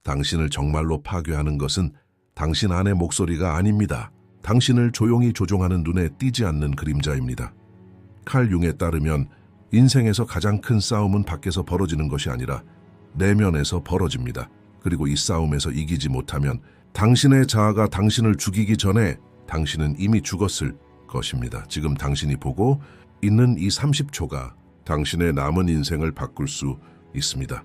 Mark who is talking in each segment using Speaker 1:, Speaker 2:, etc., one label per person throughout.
Speaker 1: 당신을 정말로 파괴하는 것은 당신 안의 목소리가 아닙니다. 당신을 조용히 조종하는 눈에 띄지 않는 그림자입니다. 칼 융에 따르면 인생에서 가장 큰 싸움은 밖에서 벌어지는 것이 아니라 내면에서 벌어집니다. 그리고 이 싸움에서 이기지 못하면 당신의 자아가 당신을 죽이기 전에 당신은 이미 죽었을 것입니다. 지금 당신이 보고 있는 이 30초가 당신의 남은 인생을 바꿀 수 있습니다.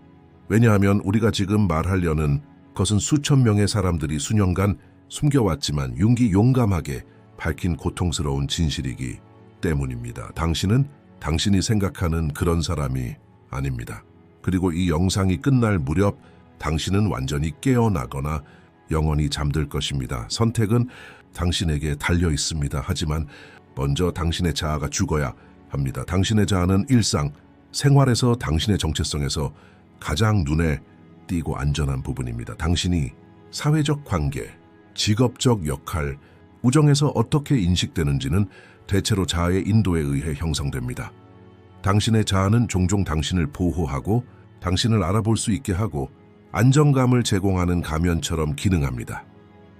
Speaker 1: 왜냐하면 우리가 지금 말하려는 것은 수천 명의 사람들이 수년간 숨겨왔지만 용감하게 밝힌 고통스러운 진실이기 때문입니다. 당신은 당신이 생각하는 그런 사람이 아닙니다. 그리고 이 영상이 끝날 무렵 당신은 완전히 깨어나거나 영원히 잠들 것입니다. 선택은 당신에게 달려 있습니다. 하지만 먼저 당신의 자아가 죽어야 합니다. 당신의 자아는 일상, 생활에서 당신의 정체성에서 가장 눈에 띄고 안전한 부분입니다. 당신이 사회적 관계, 직업적 역할, 우정에서 어떻게 인식되는지는 대체로 자아의 인도에 의해 형성됩니다. 당신의 자아는 종종 당신을 보호하고 당신을 알아볼 수 있게 하고 안정감을 제공하는 가면처럼 기능합니다.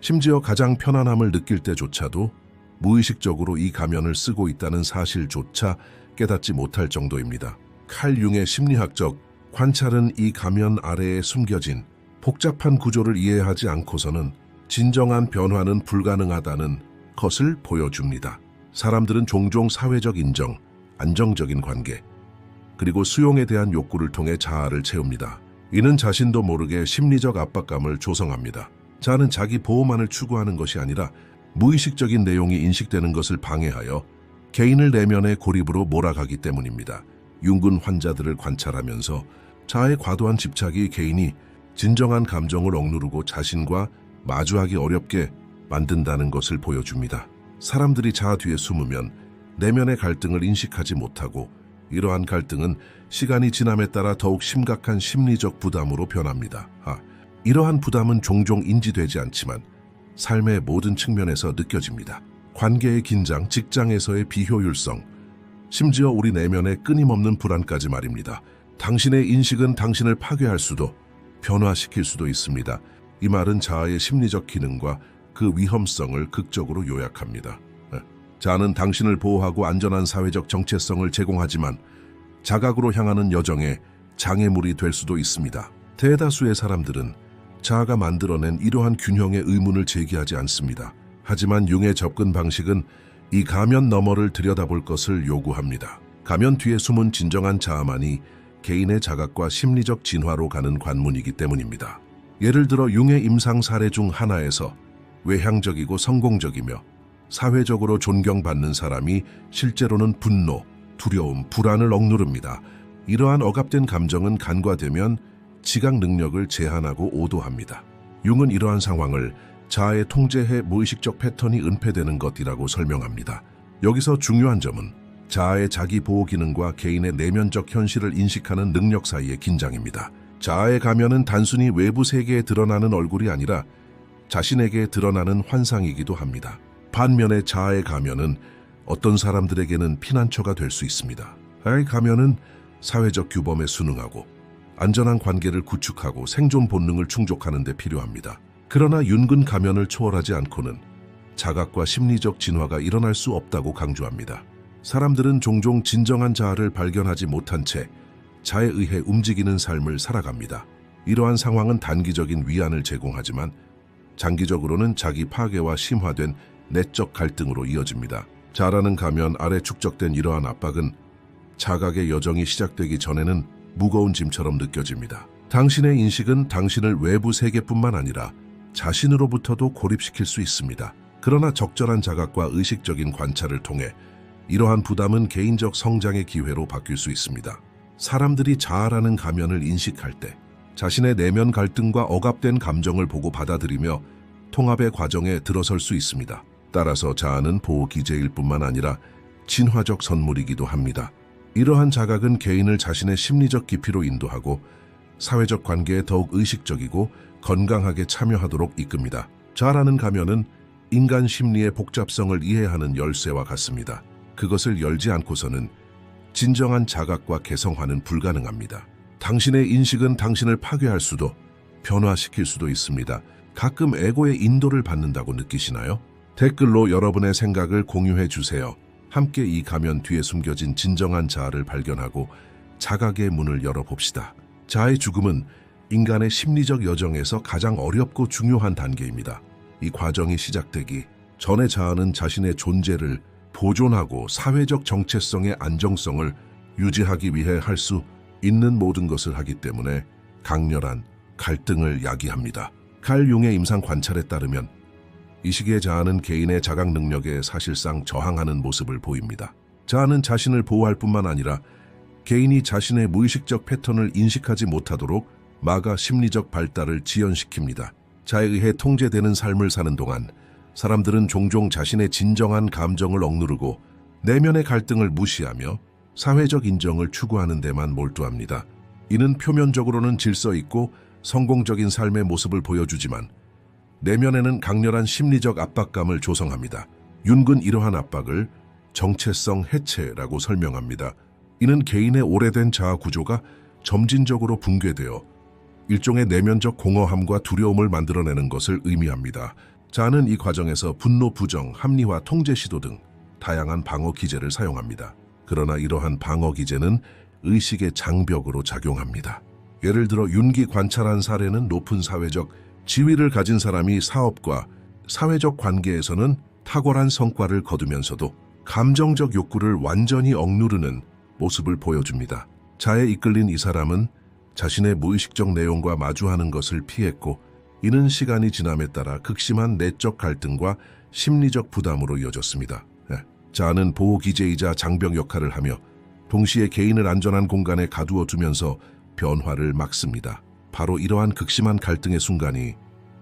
Speaker 1: 심지어 가장 편안함을 느낄 때조차도 무의식적으로 이 가면을 쓰고 있다는 사실조차 깨닫지 못할 정도입니다. 칼 융의 심리학적 관찰은 이 가면 아래에 숨겨진 복잡한 구조를 이해하지 않고서는 진정한 변화는 불가능하다는 것을 보여줍니다. 사람들은 종종 사회적 인정, 안정적인 관계, 그리고 수용에 대한 욕구를 통해 자아를 채웁니다. 이는 자신도 모르게 심리적 압박감을 조성합니다. 자아는 자기 보호만을 추구하는 것이 아니라 무의식적인 내용이 인식되는 것을 방해하여 개인을 내면의 고립으로 몰아가기 때문입니다. 융근 환자들을 관찰하면서 자아의 과도한 집착이 개인이 진정한 감정을 억누르고 자신과 마주하기 어렵게 만든다는 것을 보여줍니다. 사람들이 자아 뒤에 숨으면 내면의 갈등을 인식하지 못하고 이러한 갈등은 시간이 지남에 따라 더욱 심각한 심리적 부담으로 변합니다. 이러한 부담은 종종 인지되지 않지만 삶의 모든 측면에서 느껴집니다. 관계의 긴장, 직장에서의 비효율성, 심지어 우리 내면의 끊임없는 불안까지 말입니다. 당신의 인식은 당신을 파괴할 수도 변화시킬 수도 있습니다. 이 말은 자아의 심리적 기능과 그 위험성을 극적으로 요약합니다. 자아는 당신을 보호하고 안전한 사회적 정체성을 제공하지만 자각으로 향하는 여정에 장애물이 될 수도 있습니다. 대다수의 사람들은 자아가 만들어낸 이러한 균형의 의문을 제기하지 않습니다. 하지만 융의 접근 방식은 이 가면 너머를 들여다볼 것을 요구합니다. 가면 뒤에 숨은 진정한 자아만이 개인의 자각과 심리적 진화로 가는 관문이기 때문입니다. 예를 들어 융의 임상 사례 중 하나에서 외향적이고 성공적이며 사회적으로 존경받는 사람이 실제로는 분노, 두려움, 불안을 억누릅니다. 이러한 억압된 감정은 간과되면 지각 능력을 제한하고 오도합니다. 융은 이러한 상황을 자아의 통제해 무의식적 패턴이 은폐되는 것이라고 설명합니다. 여기서 중요한 점은 자아의 자기 보호 기능과 개인의 내면적 현실을 인식하는 능력 사이의 긴장입니다. 자아의 가면은 단순히 외부 세계에 드러나는 얼굴이 아니라 자신에게 드러나는 환상이기도 합니다. 반면에 자아의 가면은 어떤 사람들에게는 피난처가 될 수 있습니다. 자아의 가면은 사회적 규범에 순응하고 안전한 관계를 구축하고 생존 본능을 충족하는 데 필요합니다. 그러나 윤근 가면을 초월하지 않고는 자각과 심리적 진화가 일어날 수 없다고 강조합니다. 사람들은 종종 진정한 자아를 발견하지 못한 채 자아에 의해 움직이는 삶을 살아갑니다. 이러한 상황은 단기적인 위안을 제공하지만 장기적으로는 자기 파괴와 심화된 내적 갈등으로 이어집니다. 자아라는 가면 아래 축적된 이러한 압박은 자각의 여정이 시작되기 전에는 무거운 짐처럼 느껴집니다. 당신의 인식은 당신을 외부 세계뿐만 아니라 자신으로부터도 고립시킬 수 있습니다. 그러나 적절한 자각과 의식적인 관찰을 통해 이러한 부담은 개인적 성장의 기회로 바뀔 수 있습니다. 사람들이 자아라는 가면을 인식할 때 자신의 내면 갈등과 억압된 감정을 보고 받아들이며 통합의 과정에 들어설 수 있습니다. 따라서 자아는 보호 기제일 뿐만 아니라 진화적 선물이기도 합니다. 이러한 자각은 개인을 자신의 심리적 깊이로 인도하고 사회적 관계에 더욱 의식적이고 건강하게 참여하도록 이끕니다. 자아라는 가면은 인간 심리의 복잡성을 이해하는 열쇠와 같습니다. 그것을 열지 않고서는 진정한 자각과 개성화는 불가능합니다. 당신의 인식은 당신을 파괴할 수도 변화시킬 수도 있습니다. 가끔 에고의 인도를 받는다고 느끼시나요? 댓글로 여러분의 생각을 공유해 주세요. 함께 이 가면 뒤에 숨겨진 진정한 자아를 발견하고 자각의 문을 열어봅시다. 자아의 죽음은 인간의 심리적 여정에서 가장 어렵고 중요한 단계입니다. 이 과정이 시작되기 전에 자아는 자신의 존재를 보존하고 사회적 정체성의 안정성을 유지하기 위해 할 수 있는 모든 것을 하기 때문에 강렬한 갈등을 야기합니다. 칼 융의 임상 관찰에 따르면 이 시기의 자아는 개인의 자각 능력에 사실상 저항하는 모습을 보입니다. 자아는 자신을 보호할 뿐만 아니라 개인이 자신의 무의식적 패턴을 인식하지 못하도록 막아 심리적 발달을 지연시킵니다. 자아에 의해 통제되는 삶을 사는 동안 사람들은 종종 자신의 진정한 감정을 억누르고 내면의 갈등을 무시하며 사회적 인정을 추구하는 데만 몰두합니다. 이는 표면적으로는 질서 있고 성공적인 삶의 모습을 보여주지만 내면에는 강렬한 심리적 압박감을 조성합니다. 윤은 이러한 압박을 정체성 해체라고 설명합니다. 이는 개인의 오래된 자아 구조가 점진적으로 붕괴되어 일종의 내면적 공허함과 두려움을 만들어내는 것을 의미합니다. 자아는 이 과정에서 분노, 부정, 합리화, 통제 시도 등 다양한 방어 기제를 사용합니다. 그러나 이러한 방어 기제는 의식의 장벽으로 작용합니다. 예를 들어 윤기 관찰한 사례는 높은 사회적 지위를 가진 사람이 사업과 사회적 관계에서는 탁월한 성과를 거두면서도 감정적 욕구를 완전히 억누르는 모습을 보여줍니다. 자아에 이끌린 이 사람은 자신의 무의식적 내용과 마주하는 것을 피했고 이는 시간이 지남에 따라 극심한 내적 갈등과 심리적 부담으로 이어졌습니다. 자아는 보호기제이자 장벽 역할을 하며 동시에 개인을 안전한 공간에 가두어 두면서 변화를 막습니다. 바로 이러한 극심한 갈등의 순간이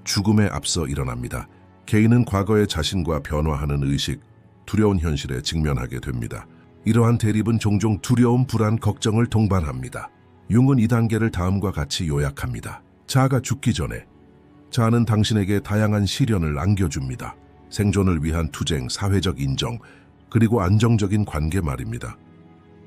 Speaker 1: 죽음에 앞서 일어납니다. 개인은 과거의 자신과 변화하는 의식, 두려운 현실에 직면하게 됩니다. 이러한 대립은 종종 두려움, 불안, 걱정을 동반합니다. 융은 이 단계를 다음과 같이 요약합니다. 자아가 죽기 전에 자아는 당신에게 다양한 시련을 안겨줍니다. 생존을 위한 투쟁, 사회적 인정, 그리고 안정적인 관계 말입니다.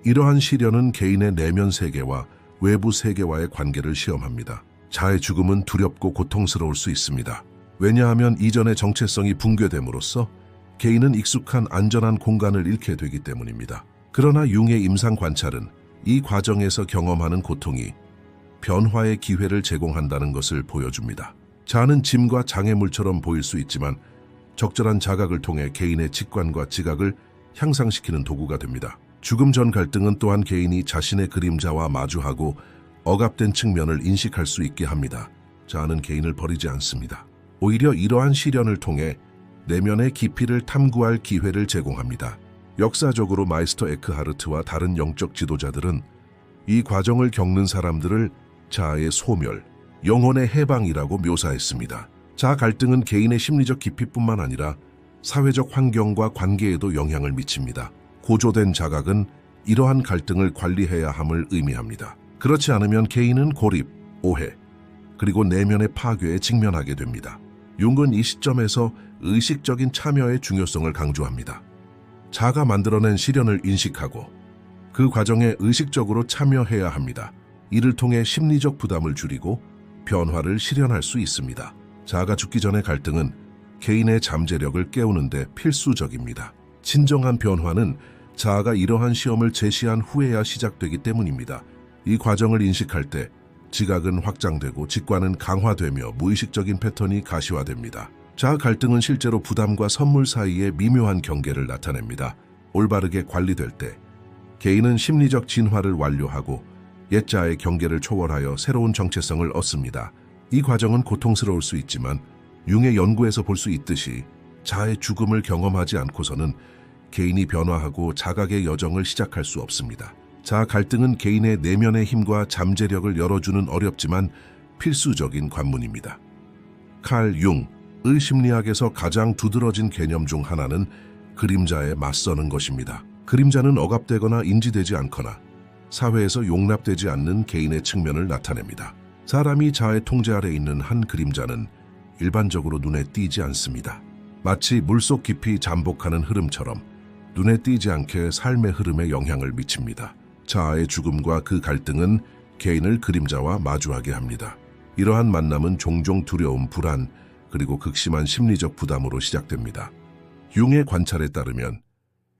Speaker 1: 이러한 시련은 개인의 내면 세계와 외부 세계와의 관계를 시험합니다. 자아의 죽음은 두렵고 고통스러울 수 있습니다. 왜냐하면 이전의 정체성이 붕괴됨으로써 개인은 익숙한 안전한 공간을 잃게 되기 때문입니다. 그러나 융의 임상 관찰은 이 과정에서 경험하는 고통이 변화의 기회를 제공한다는 것을 보여줍니다. 자아는 짐과 장애물처럼 보일 수 있지만 적절한 자각을 통해 개인의 직관과 지각을 향상시키는 도구가 됩니다. 죽음 전 갈등은 또한 개인이 자신의 그림자와 마주하고 억압된 측면을 인식할 수 있게 합니다. 자아는 개인을 버리지 않습니다. 오히려 이러한 시련을 통해 내면의 깊이를 탐구할 기회를 제공합니다. 역사적으로 마이스터 에크하르트와 다른 영적 지도자들은 이 과정을 겪는 사람들을 자아의 소멸, 영혼의 해방이라고 묘사했습니다. 자아 갈등은 개인의 심리적 깊이뿐만 아니라 사회적 환경과 관계에도 영향을 미칩니다. 고조된 자각은 이러한 갈등을 관리해야 함을 의미합니다. 그렇지 않으면 개인은 고립, 오해, 그리고 내면의 파괴에 직면하게 됩니다. 융은 이 시점에서 의식적인 참여의 중요성을 강조합니다. 자아가 만들어낸 시련을 인식하고 그 과정에 의식적으로 참여해야 합니다. 이를 통해 심리적 부담을 줄이고 변화를 실현할 수 있습니다. 자아가 죽기 전의 갈등은 개인의 잠재력을 깨우는 데 필수적입니다. 진정한 변화는 자아가 이러한 시험을 제시한 후에야 시작되기 때문입니다. 이 과정을 인식할 때 지각은 확장되고 직관은 강화되며 무의식적인 패턴이 가시화됩니다. 자아 갈등은 실제로 부담과 선물 사이의 미묘한 경계를 나타냅니다. 올바르게 관리될 때 개인은 심리적 진화를 완료하고 옛 자아의 경계를 초월하여 새로운 정체성을 얻습니다. 이 과정은 고통스러울 수 있지만 융의 연구에서 볼 수 있듯이 자아의 죽음을 경험하지 않고서는 개인이 변화하고 자각의 여정을 시작할 수 없습니다. 자아 갈등은 개인의 내면의 힘과 잠재력을 열어주는 어렵지만 필수적인 관문입니다. 칼 융의 심리학에서 가장 두드러진 개념 중 하나는 그림자에 맞서는 것입니다. 그림자는 억압되거나 인지되지 않거나 사회에서 용납되지 않는 개인의 측면을 나타냅니다. 사람이 자아의 통제 아래 있는 한 그림자는 일반적으로 눈에 띄지 않습니다. 마치 물속 깊이 잠복하는 흐름처럼 눈에 띄지 않게 삶의 흐름에 영향을 미칩니다. 자아의 죽음과 그 갈등은 개인을 그림자와 마주하게 합니다. 이러한 만남은 종종 두려움, 불안, 그리고 극심한 심리적 부담으로 시작됩니다. 융의 관찰에 따르면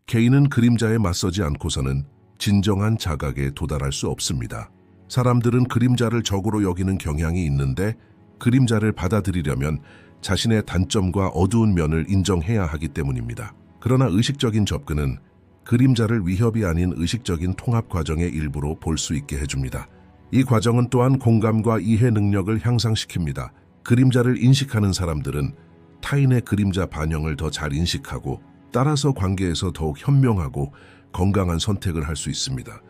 Speaker 1: 개인은 그림자에 맞서지 않고서는 진정한 자각에 도달할 수 없습니다. 사람들은 그림자를 적으로 여기는 경향이 있는데 그림자를 받아들이려면 자신의 단점과 어두운 면을 인정해야 하기 때문입니다. 그러나 의식적인 접근은 그림자를 위협이 아닌 의식적인 통합 과정의 일부로 볼 수 있게 해줍니다. 이 과정은 또한 공감과 이해 능력을 향상시킵니다. 그림자를 인식하는 사람들은 타인의 그림자 반영을 더 잘 인식하고 따라서 관계에서 더욱 현명하고 건강한 선택을 할 수 있습니다.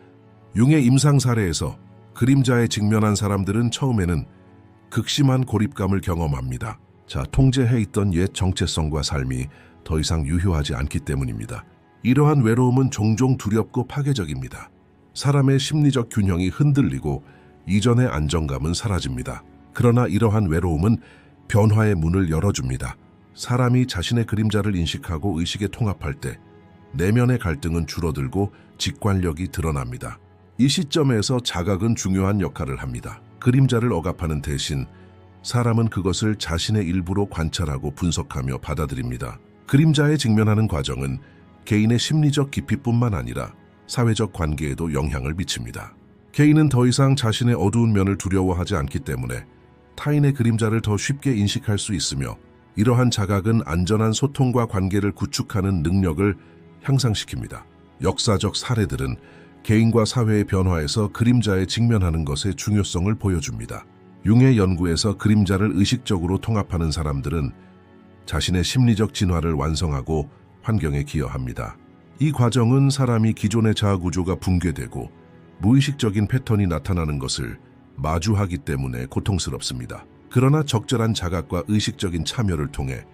Speaker 1: 융의 임상 사례에서 그림자에 직면한 사람들은 처음에는 극심한 고립감을 경험합니다. 통제해 있던 옛 정체성과 삶이 더 이상 유효하지 않기 때문입니다. 이러한 외로움은 종종 두렵고 파괴적입니다. 사람의 심리적 균형이 흔들리고 이전의 안정감은 사라집니다. 그러나 이러한 외로움은 변화의 문을 열어줍니다. 사람이 자신의 그림자를 인식하고 의식에 통합할 때 내면의 갈등은 줄어들고 직관력이 드러납니다. 이 시점에서 자각은 중요한 역할을 합니다. 그림자를 억압하는 대신 사람은 그것을 자신의 일부로 관찰하고 분석하며 받아들입니다. 그림자에 직면하는 과정은 개인의 심리적 깊이뿐만 아니라 사회적 관계에도 영향을 미칩니다. 개인은 더 이상 자신의 어두운 면을 두려워하지 않기 때문에 타인의 그림자를 더 쉽게 인식할 수 있으며 이러한 자각은 안전한 소통과 관계를 구축하는 능력을 향상시킵니다. 역사적 사례들은 개인과 사회의 변화에서 그림자에 직면하는 것의 중요성을 보여줍니다. 융의 연구에서 그림자를 의식적으로 통합하는 사람들은 자신의 심리적 진화를 완성하고 환경에 기여합니다. 이 과정은 사람이 기존의 자아 구조가 붕괴되고 무의식적인 패턴이 나타나는 것을 마주하기 때문에 고통스럽습니다. 그러나 적절한 자각과 의식적인 참여를 통해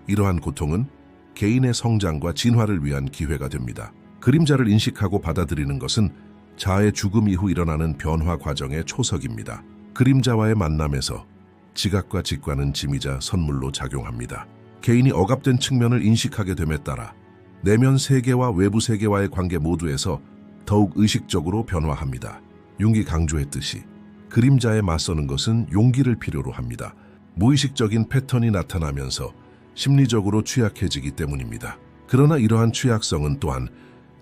Speaker 1: 이러한 고통은 개인의 성장과 진화를 위한 기회가 됩니다. 그림자를 인식하고 받아들이는 것은 자아의 죽음 이후 일어나는 변화 과정의 초석입니다. 그림자와의 만남에서 지각과 직관은 짐이자 선물로 작용합니다. 개인이 억압된 측면을 인식하게 됨에 따라 내면 세계와 외부 세계와의 관계 모두에서 더욱 의식적으로 변화합니다. 융이 강조했듯이 그림자에 맞서는 것은 용기를 필요로 합니다. 무의식적인 패턴이 나타나면서 심리적으로 취약해지기 때문입니다. 그러나 이러한 취약성은 또한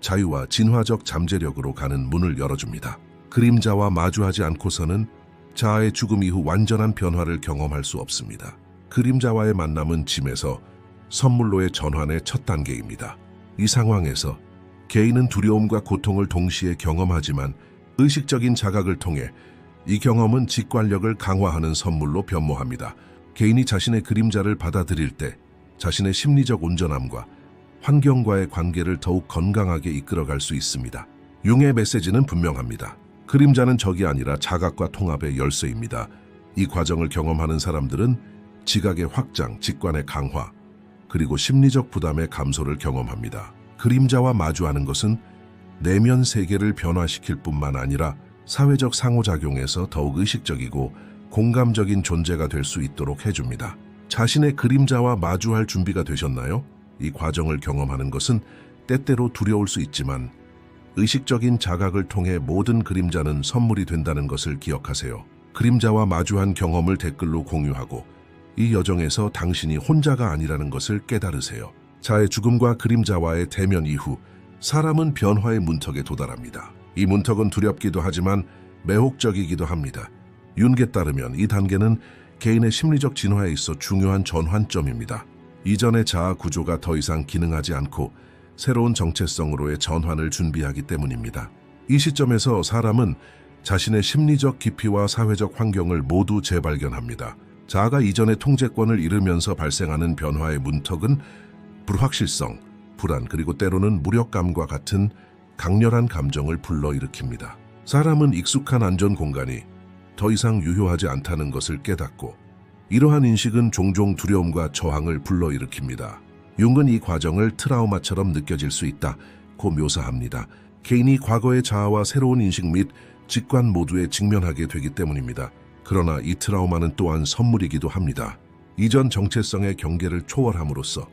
Speaker 1: 자유와 진화적 잠재력으로 가는 문을 열어줍니다. 그림자와 마주하지 않고서는 자아의 죽음 이후 완전한 변화를 경험할 수 없습니다. 그림자와의 만남은 짐에서 선물로의 전환의 첫 단계입니다. 이 상황에서 개인은 두려움과 고통을 동시에 경험하지만 의식적인 자각을 통해 이 경험은 직관력을 강화하는 선물로 변모합니다. 개인이 자신의 그림자를 받아들일 때 자신의 심리적 온전함과 환경과의 관계를 더욱 건강하게 이끌어갈 수 있습니다. 융의 메시지는 분명합니다. 그림자는 적이 아니라 자각과 통합의 열쇠입니다. 이 과정을 경험하는 사람들은 지각의 확장, 직관의 강화, 그리고 심리적 부담의 감소를 경험합니다. 그림자와 마주하는 것은 내면 세계를 변화시킬 뿐만 아니라 사회적 상호작용에서 더욱 의식적이고 공감적인 존재가 될 수 있도록 해줍니다. 자신의 그림자와 마주할 준비가 되셨나요? 이 과정을 경험하는 것은 때때로 두려울 수 있지만 의식적인 자각을 통해 모든 그림자는 선물이 된다는 것을 기억하세요. 그림자와 마주한 경험을 댓글로 공유하고 이 여정에서 당신이 혼자가 아니라는 것을 깨달으세요. 자의 죽음과 그림자와의 대면 이후 사람은 변화의 문턱에 도달합니다. 이 문턱은 두렵기도 하지만 매혹적이기도 합니다. 융에 따르면 이 단계는 개인의 심리적 진화에 있어 중요한 전환점입니다. 이전의 자아 구조가 더 이상 기능하지 않고 새로운 정체성으로의 전환을 준비하기 때문입니다. 이 시점에서 사람은 자신의 심리적 깊이와 사회적 환경을 모두 재발견합니다. 자아가 이전의 통제권을 잃으면서 발생하는 변화의 문턱은 불확실성, 불안, 그리고 때로는 무력감과 같은 강렬한 감정을 불러일으킵니다. 사람은 익숙한 안전 공간이 더 이상 유효하지 않다는 것을 깨닫고 이러한 인식은 종종 두려움과 저항을 불러일으킵니다. 융은 이 과정을 트라우마처럼 느껴질 수 있다고 묘사합니다. 개인이 과거의 자아와 새로운 인식 및 직관 모두에 직면하게 되기 때문입니다. 그러나 이 트라우마는 또한 선물이기도 합니다. 이전 정체성의 경계를 초월함으로써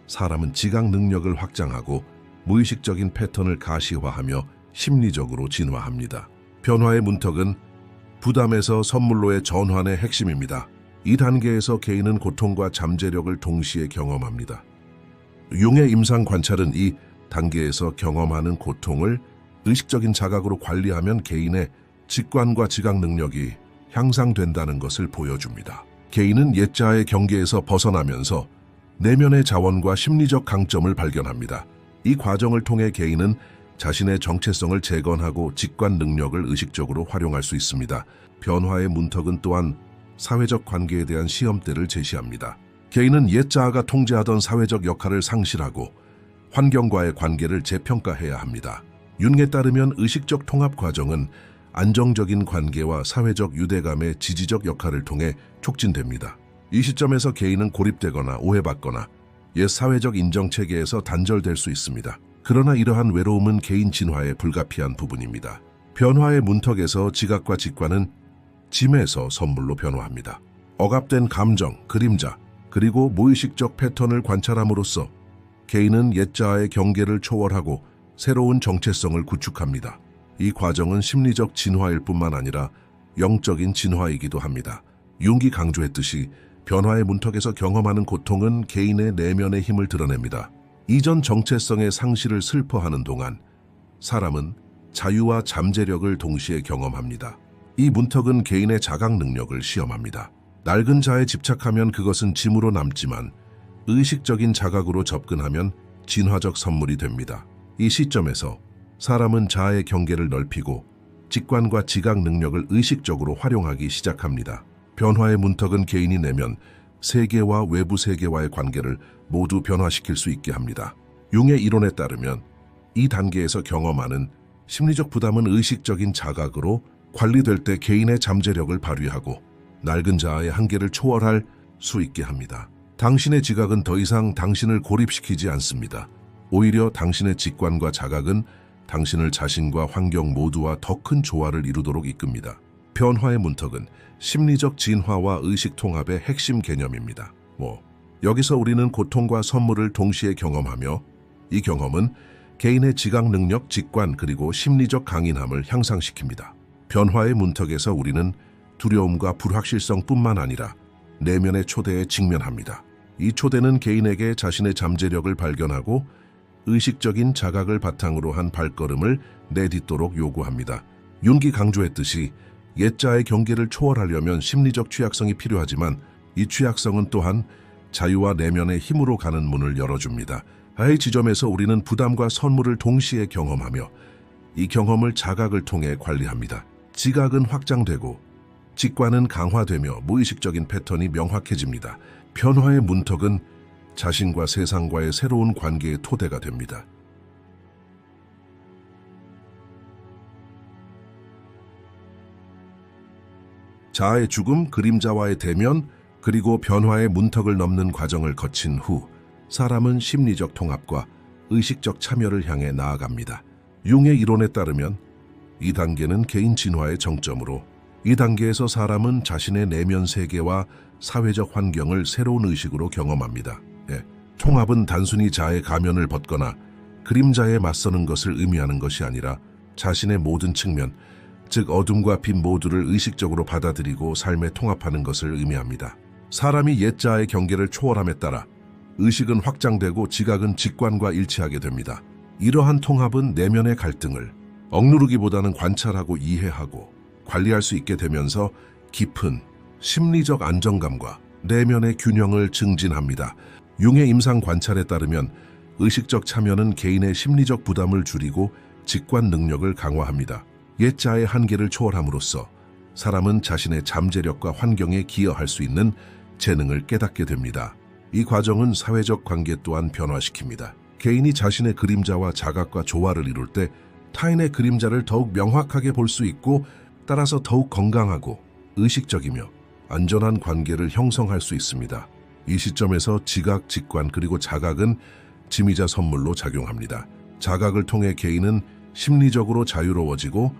Speaker 1: 사람은 지각 능력을 확장하고 무의식적인 패턴을 가시화하며 심리적으로 진화합니다. 변화의 문턱은 부담에서 선물로의 전환의 핵심입니다. 이 단계에서 개인은 고통과 잠재력을 동시에 경험합니다. 융의 임상 관찰은 이 단계에서 경험하는 고통을 의식적인 자각으로 관리하면 개인의 직관과 지각 능력이 향상된다는 것을 보여줍니다. 개인은 옛자의 경계에서 벗어나면서 내면의 자원과 심리적 강점을 발견합니다. 이 과정을 통해 개인은 자신의 정체성을 재건하고 직관 능력을 의식적으로 활용할 수 있습니다. 변화의 문턱은 또한 사회적 관계에 대한 시험대를 제시합니다. 개인은 옛자아가 통제하던 사회적 역할을 상실하고 환경과의 관계를 재평가해야 합니다. 융에 따르면 의식적 통합 과정은 안정적인 관계와 사회적 유대감의 지지적 역할을 통해 촉진됩니다. 이 시점에서 개인은 고립되거나 오해받거나 옛 사회적 인정체계에서 단절될 수 있습니다. 그러나 이러한 외로움은 개인 진화에 불가피한 부분입니다. 변화의 문턱에서 지각과 직관은 짐에서 선물로 변화합니다. 억압된 감정, 그림자, 그리고 무의식적 패턴을 관찰함으로써 개인은 옛자아의 경계를 초월하고 새로운 정체성을 구축합니다. 이 과정은 심리적 진화일 뿐만 아니라 영적인 진화이기도 합니다. 융이 강조했듯이 변화의 문턱에서 경험하는 고통은 개인의 내면의 힘을 드러냅니다. 이전 정체성의 상실을 슬퍼하는 동안 사람은 자유와 잠재력을 동시에 경험합니다. 이 문턱은 개인의 자각 능력을 시험합니다. 낡은 자에 집착하면 그것은 짐으로 남지만 의식적인 자각으로 접근하면 진화적 선물이 됩니다. 이 시점에서 사람은 자아의 경계를 넓히고 직관과 지각 능력을 의식적으로 활용하기 시작합니다. 변화의 문턱은 개인이 내면 세계와 외부 세계와의 관계를 모두 변화시킬 수 있게 합니다. 융의 이론에 따르면 이 단계에서 경험하는 심리적 부담은 의식적인 자각으로 관리될 때 개인의 잠재력을 발휘하고 낡은 자아의 한계를 초월할 수 있게 합니다. 당신의 지각은 더 이상 당신을 고립시키지 않습니다. 오히려 당신의 직관과 자각은 당신을 자신과 환경 모두와 더 큰 조화를 이루도록 이끕니다. 변화의 문턱은 심리적 진화와 의식 통합의 핵심 개념입니다. 여기서 우리는 고통과 선물을 동시에 경험하며 이 경험은 개인의 지각 능력, 직관 그리고 심리적 강인함을 향상시킵니다. 변화의 문턱에서 우리는 두려움과 불확실성뿐만 아니라 내면의 초대에 직면합니다. 이 초대는 개인에게 자신의 잠재력을 발견하고 의식적인 자각을 바탕으로 한 발걸음을 내딛도록 요구합니다. 융이 강조했듯이 옛자의 경계를 초월하려면 심리적 취약성이 필요하지만 이 취약성은 또한 자유와 내면의 힘으로 가는 문을 열어줍니다. 이 지점에서 우리는 부담과 선물을 동시에 경험하며 이 경험을 자각을 통해 관리합니다. 지각은 확장되고 직관은 강화되며 무의식적인 패턴이 명확해집니다. 변화의 문턱은 자신과 세상과의 새로운 관계의 토대가 됩니다. 자아의 죽음, 그림자와의 대면, 그리고 변화의 문턱을 넘는 과정을 거친 후 사람은 심리적 통합과 의식적 참여를 향해 나아갑니다. 융의 이론에 따르면 이 단계는 개인 진화의 정점으로 이 단계에서 사람은 자신의 내면 세계와 사회적 환경을 새로운 의식으로 경험합니다. 통합은 단순히 자아의 가면을 벗거나 그림자에 맞서는 것을 의미하는 것이 아니라 자신의 모든 측면, 즉 어둠과 빛 모두를 의식적으로 받아들이고 삶에 통합하는 것을 의미합니다. 사람이 옛자아의 경계를 초월함에 따라 의식은 확장되고 지각은 직관과 일치하게 됩니다. 이러한 통합은 내면의 갈등을 억누르기보다는 관찰하고 이해하고 관리할 수 있게 되면서 깊은 심리적 안정감과 내면의 균형을 증진합니다. 융의 임상 관찰에 따르면 의식적 참여는 개인의 심리적 부담을 줄이고 직관 능력을 강화합니다. 옛자의 한계를 초월함으로써 사람은 자신의 잠재력과 환경에 기여할 수 있는 재능을 깨닫게 됩니다. 이 과정은 사회적 관계 또한 변화시킵니다. 개인이 자신의 그림자와 자각과 조화를 이룰 때 타인의 그림자를 더욱 명확하게 볼 수 있고 따라서 더욱 건강하고 의식적이며 안전한 관계를 형성할 수 있습니다. 이 시점에서 지각, 직관 그리고 자각은 짐이자 선물로 작용합니다. 자각을 통해 개인은 심리적으로 자유로워지고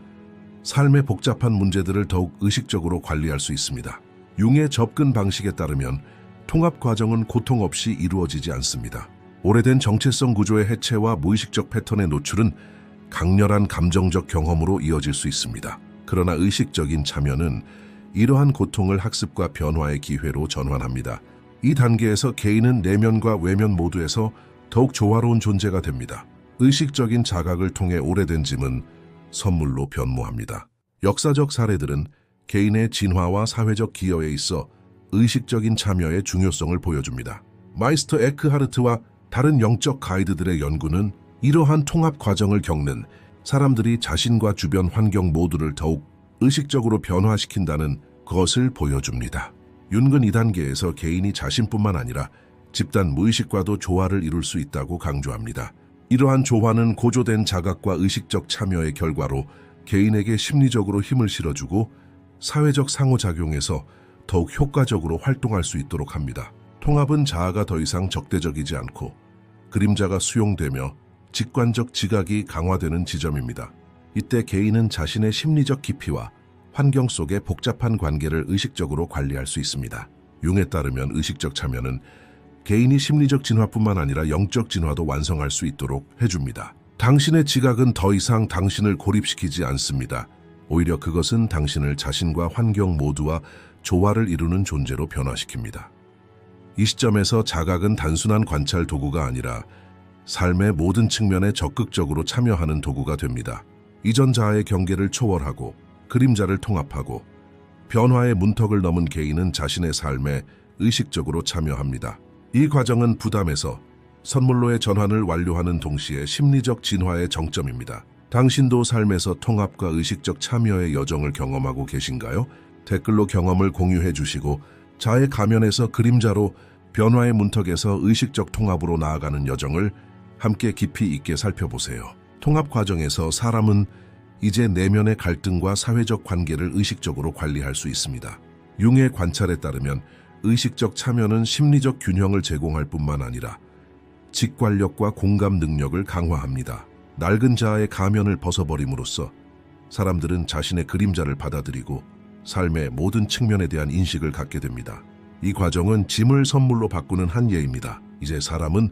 Speaker 1: 삶의 복잡한 문제들을 더욱 의식적으로 관리할 수 있습니다. 융의 접근 방식에 따르면 통합 과정은 고통 없이 이루어지지 않습니다. 오래된 정체성 구조의 해체와 무의식적 패턴의 노출은 강렬한 감정적 경험으로 이어질 수 있습니다. 그러나 의식적인 참여는 이러한 고통을 학습과 변화의 기회로 전환합니다. 이 단계에서 개인은 내면과 외면 모두에서 더욱 조화로운 존재가 됩니다. 의식적인 자각을 통해 오래된 짐은 선물로 변모합니다. 역사적 사례들은 개인의 진화와 사회적 기여에 있어 의식적인 참여의 중요성을 보여줍니다. 마이스터 에크하르트와 다른 영적 가이드들의 연구는 이러한 통합 과정을 겪는 사람들이 자신과 주변 환경 모두를 더욱 의식적으로 변화시킨다는 것을 보여줍니다. 윤근 2단계에서 개인이 자신뿐만 아니라 집단 무의식과도 조화를 이룰 수 있다고 강조합니다. 이러한 조화는 고조된 자각과 의식적 참여의 결과로 개인에게 심리적으로 힘을 실어주고 사회적 상호작용에서 더욱 효과적으로 활동할 수 있도록 합니다. 통합은 자아가 더 이상 적대적이지 않고 그림자가 수용되며 직관적 지각이 강화되는 지점입니다. 이때 개인은 자신의 심리적 깊이와 환경 속의 복잡한 관계를 의식적으로 관리할 수 있습니다. 융에 따르면 의식적 참여는 개인이 심리적 진화뿐만 아니라 영적 진화도 완성할 수 있도록 해줍니다. 당신의 지각은 더 이상 당신을 고립시키지 않습니다. 오히려 그것은 당신을 자신과 환경 모두와 조화를 이루는 존재로 변화시킵니다. 이 시점에서 자각은 단순한 관찰 도구가 아니라 삶의 모든 측면에 적극적으로 참여하는 도구가 됩니다. 이전 자아의 경계를 초월하고 그림자를 통합하고 변화의 문턱을 넘은 개인은 자신의 삶에 의식적으로 참여합니다. 이 과정은 부담에서 선물로의 전환을 완료하는 동시에 심리적 진화의 정점입니다. 당신도 삶에서 통합과 의식적 참여의 여정을 경험하고 계신가요? 댓글로 경험을 공유해 주시고 자의 가면에서 그림자로 변화의 문턱에서 의식적 통합으로 나아가는 여정을 함께 깊이 있게 살펴보세요. 통합 과정에서 사람은 이제 내면의 갈등과 사회적 관계를 의식적으로 관리할 수 있습니다. 융의 관찰에 따르면 의식적 참여는 심리적 균형을 제공할 뿐만 아니라 직관력과 공감 능력을 강화합니다. 낡은 자아의 가면을 벗어버림으로써 사람들은 자신의 그림자를 받아들이고 삶의 모든 측면에 대한 인식을 갖게 됩니다. 이 과정은 짐을 선물로 바꾸는 한 예입니다. 이제 사람은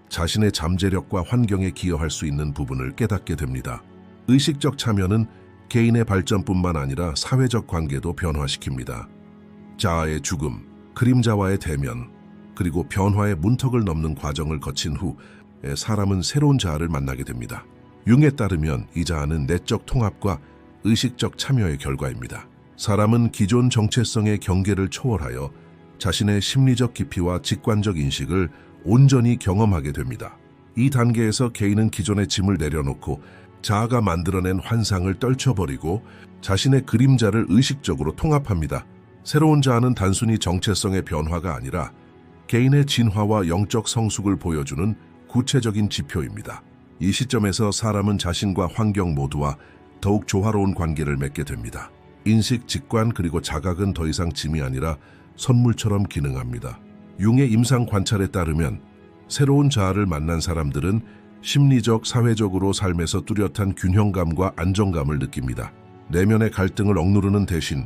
Speaker 1: 자신의 잠재력과 환경에 기여할 수 있는 부분을 깨닫게 됩니다. 의식적 참여는 개인의 발전뿐만 아니라 사회적 관계도 변화시킵니다. 자아의 죽음, 그림자와의 대면, 그리고 변화의 문턱을 넘는 과정을 거친 후 사람은 새로운 자아를 만나게 됩니다. 융에 따르면 이 자아는 내적 통합과 의식적 참여의 결과입니다. 사람은 기존 정체성의 경계를 초월하여 자신의 심리적 깊이와 직관적 인식을 온전히 경험하게 됩니다. 이 단계에서 개인은 기존의 짐을 내려놓고 자아가 만들어낸 환상을 떨쳐버리고 자신의 그림자를 의식적으로 통합합니다. 새로운 자아는 단순히 정체성의 변화가 아니라 개인의 진화와 영적 성숙을 보여주는 구체적인 지표입니다. 이 시점에서 사람은 자신과 환경 모두와 더욱 조화로운 관계를 맺게 됩니다. 인식, 직관, 그리고 자각은 더 이상 짐이 아니라 선물처럼 기능합니다. 융의 임상 관찰에 따르면 새로운 자아를 만난 사람들은 심리적, 사회적으로 삶에서 뚜렷한 균형감과 안정감을 느낍니다. 내면의 갈등을 억누르는 대신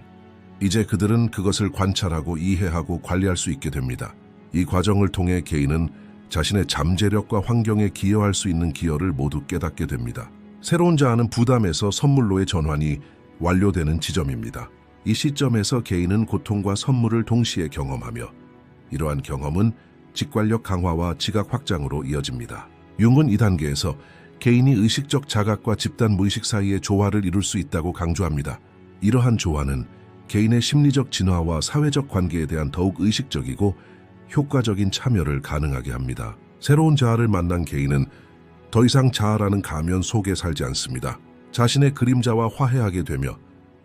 Speaker 1: 이제 그들은 그것을 관찰하고 이해하고 관리할 수 있게 됩니다. 이 과정을 통해 개인은 자신의 잠재력과 환경에 기여할 수 있는 기여를 모두 깨닫게 됩니다. 새로운 자아는 부담에서 선물로의 전환이 완료되는 지점입니다. 이 시점에서 개인은 고통과 선물을 동시에 경험하며 이러한 경험은 직관력 강화와 지각 확장으로 이어집니다. 융은 이 단계에서 개인이 의식적 자각과 집단 무의식 사이의 조화를 이룰 수 있다고 강조합니다. 이러한 조화는 개인의 심리적 진화와 사회적 관계에 대한 더욱 의식적이고 효과적인 참여를 가능하게 합니다. 새로운 자아를 만난 개인은 더 이상 자아라는 가면 속에 살지 않습니다. 자신의 그림자와 화해하게 되며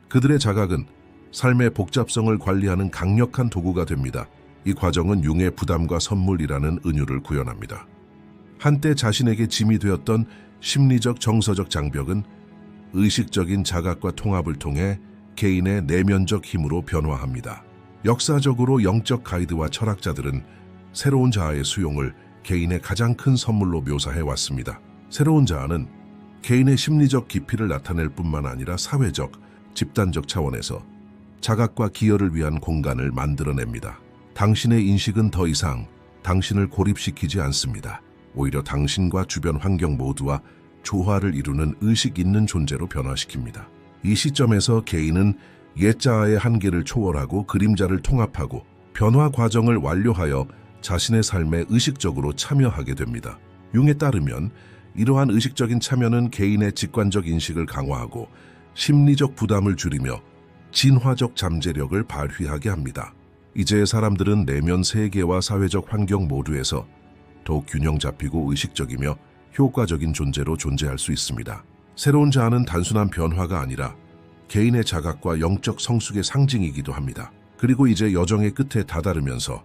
Speaker 1: 그들의 자각은 삶의 복잡성을 관리하는 강력한 도구가 됩니다. 이 과정은 융의 부담과 선물이라는 은유를 구현합니다. 한때 자신에게 짐이 되었던 심리적 정서적 장벽은 의식적인 자각과 통합을 통해 개인의 내면적 힘으로 변화합니다. 역사적으로 영적 가이드와 철학자들은 새로운 자아의 수용을 개인의 가장 큰 선물로 묘사해 왔습니다. 새로운 자아는 개인의 심리적 깊이를 나타낼 뿐만 아니라 사회적, 집단적 차원에서 자각과 기여를 위한 공간을 만들어냅니다. 당신의 인식은 더 이상 당신을 고립시키지 않습니다. 오히려 당신과 주변 환경 모두와 조화를 이루는 의식 있는 존재로 변화시킵니다. 이 시점에서 개인은 옛자아의 한계를 초월하고 그림자를 통합하고 변화 과정을 완료하여 자신의 삶에 의식적으로 참여하게 됩니다. 융에 따르면 이러한 의식적인 참여는 개인의 직관적 인식을 강화하고 심리적 부담을 줄이며 진화적 잠재력을 발휘하게 합니다. 이제 사람들은 내면 세계와 사회적 환경 모두에서 더욱 균형 잡히고 의식적이며 효과적인 존재로 존재할 수 있습니다. 새로운 자아는 단순한 변화가 아니라 개인의 자각과 영적 성숙의 상징이기도 합니다. 그리고 이제 여정의 끝에 다다르면서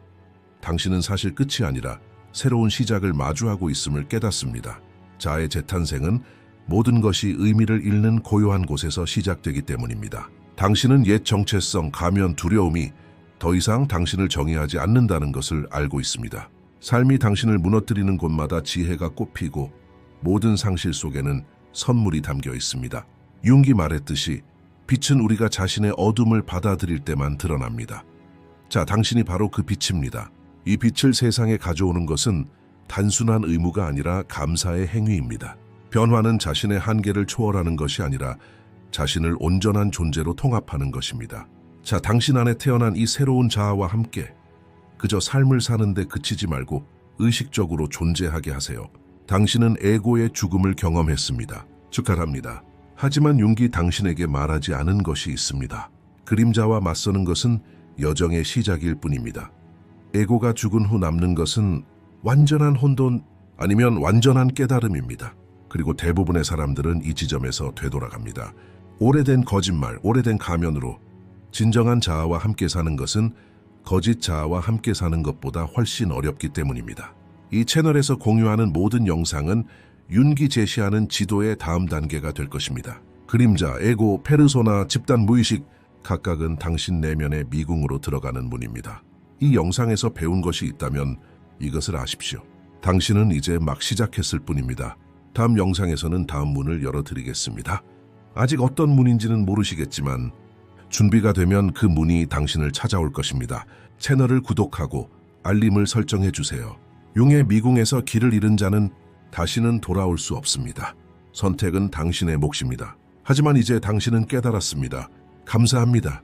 Speaker 1: 당신은 사실 끝이 아니라 새로운 시작을 마주하고 있음을 깨닫습니다. 자아의 재탄생은 모든 것이 의미를 잃는 고요한 곳에서 시작되기 때문입니다. 당신은 옛 정체성, 가면, 두려움이 더 이상 당신을 정의하지 않는다는 것을 알고 있습니다. 삶이 당신을 무너뜨리는 곳마다 지혜가 꽃피고 모든 상실 속에는 선물이 담겨 있습니다. 융기 말했듯이 빛은 우리가 자신의 어둠을 받아들일 때만 드러납니다. 자, 당신이 바로 그 빛입니다. 이 빛을 세상에 가져오는 것은 단순한 의무가 아니라 감사의 행위입니다. 변화는 자신의 한계를 초월하는 것이 아니라 자신을 온전한 존재로 통합하는 것입니다. 자, 당신 안에 태어난 이 새로운 자아와 함께 그저 삶을 사는데 그치지 말고 의식적으로 존재하게 하세요. 당신은 에고의 죽음을 경험했습니다. 축하합니다. 하지만 융기 당신에게 말하지 않은 것이 있습니다. 그림자와 맞서는 것은 여정의 시작일 뿐입니다. 에고가 죽은 후 남는 것은 완전한 혼돈 아니면 완전한 깨달음입니다. 그리고 대부분의 사람들은 이 지점에서 되돌아갑니다. 오래된 거짓말, 오래된 가면으로 진정한 자아와 함께 사는 것은 거짓 자아와 함께 사는 것보다 훨씬 어렵기 때문입니다. 이 채널에서 공유하는 모든 영상은 윤기 제시하는 지도의 다음 단계가 될 것입니다. 그림자, 에고, 페르소나, 집단 무의식 각각은 당신 내면의 미궁으로 들어가는 문입니다. 이 영상에서 배운 것이 있다면 이것을 아십시오. 당신은 이제 막 시작했을 뿐입니다. 다음 영상에서는 다음 문을 열어드리겠습니다. 아직 어떤 문인지는 모르시겠지만 준비가 되면 그 문이 당신을 찾아올 것입니다. 채널을 구독하고 알림을 설정해 주세요. 융의 미궁에서 길을 잃은 자는 다시는 돌아올 수 없습니다. 선택은 당신의 몫입니다. 하지만 이제 당신은 깨달았습니다. 감사합니다.